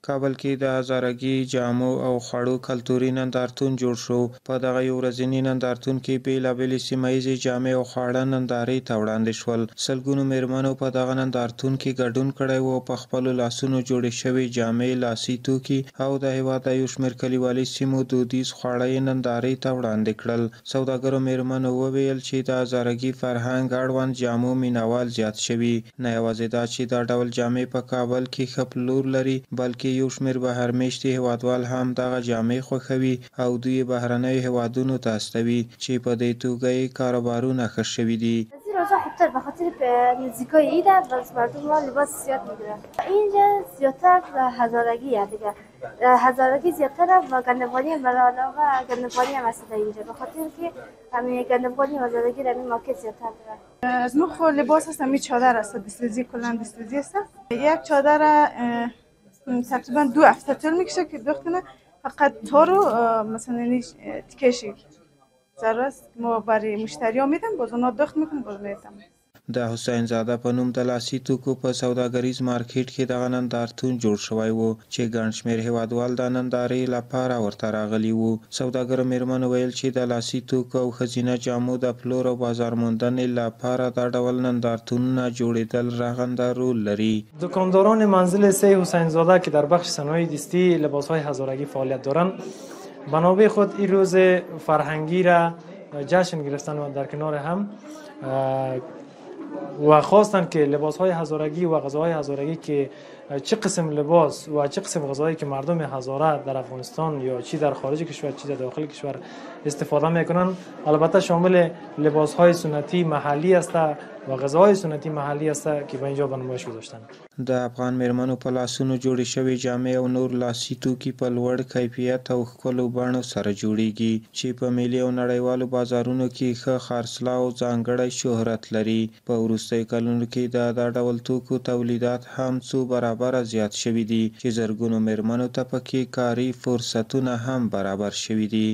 کابل کې د هزارګي جامو او خړو کلتوري نندارتون جوړ شو. په دغه یو ورځني نندارتون کې بیلابېلې سیمهییزې جامې او خواړه نندارې ته وړاندې شول. سلګونو میرمنو په دغه نندارتون کې ګډون کړی و او په خپلو لاسونو جوړې شوې جامې، لاسي توکي او د هېواد د یو شمېر کلیوالي سیمو دودیز خواړه یې نندارې ته وړاندې کړل. سوداګرو میرمنو وویل چې د هزارګي فرهنګ اړوند جامو مینوال زیات شوي. نه یوازې دا چې دا ډول جامې په کابل کې ښه پلور لري، بلکې یو شمېر بهرمېشتي هېوادوال هم دغه جامې خوښوي او دوی یې بهرنیو هېوادونو ته استوي چې په دې توګه یې کاروبارونه ښه شوي دي. روزا خوبتر به خاطر نزدیکای عید است و مردم ها لباس زیاد میگیرن. اینجا زیادتر هزارگیه دیگه، هزارگی زیادتر و گندم‌بانی هم برای علاوه گندم‌بانی هم هست اینجا، به خاطر که همین گندم‌بانی و هزارگی در این مارکت زیادتر دارن. از نوع لباس هست، همین چادر است، دستوزی کلا دستوزی است. یک چادر تقریبا 2 هفته طول میکشه که دوختنه، فقط تارو مثلا تکشی ضرورت ما برای مشتری ها میدم، باز اونا دخت میکنم، باز میدم. د حسین زاده په نوم د لاسي توکو په سوداګریز مارکیټ کې دغه نندارتون جوړ شوی و چې ګڼ شمېر هېوادوال د نندارې لپاره ورته راغلي وو. سوداګرو میرمنو ویل چې د لاسي توکو او ښځینه جامو د پلور او بازار موندنې لپاره دا ډول نندارتونونه جوړېدل رغنده رول لري. دکانداران منزل 3 حسین زاده که در بخش صنایع دستی لباس‌های هزارگی فعالیت دارند، بنابه خود این روز فرهنگی را جشن گرفتن و در کنار هم و خواستن که لباس‌های هزارگی و غذاهای هزارگی که چه قسم لباس و چه قسم غذایی که مردم هزاره در افغانستان یا چی در خارج کشور چی در داخل کشور استفاده میکنن، البته شامل لباس‌های سنتی محلی است و غذاهای سنتی محلی است که به اینجا به نمایش گذاشتن. د افغان میرمنو په لاسونو جوړې شوې جامې او نور لاسي توکي په لوړ کیفیت او ښکلو بڼو سره جوړیږي چې په ملي او نړیوالو بازارونو کې ښه خرڅلاو او ځانګړی شهرت لري. په وروستیو کلونو کې دا ډول توکو تولیدات هم څو برابره زیات شوي دي چې زرګونو میرمنو ته پکې کاري فرصتونه هم برابر شوي دي.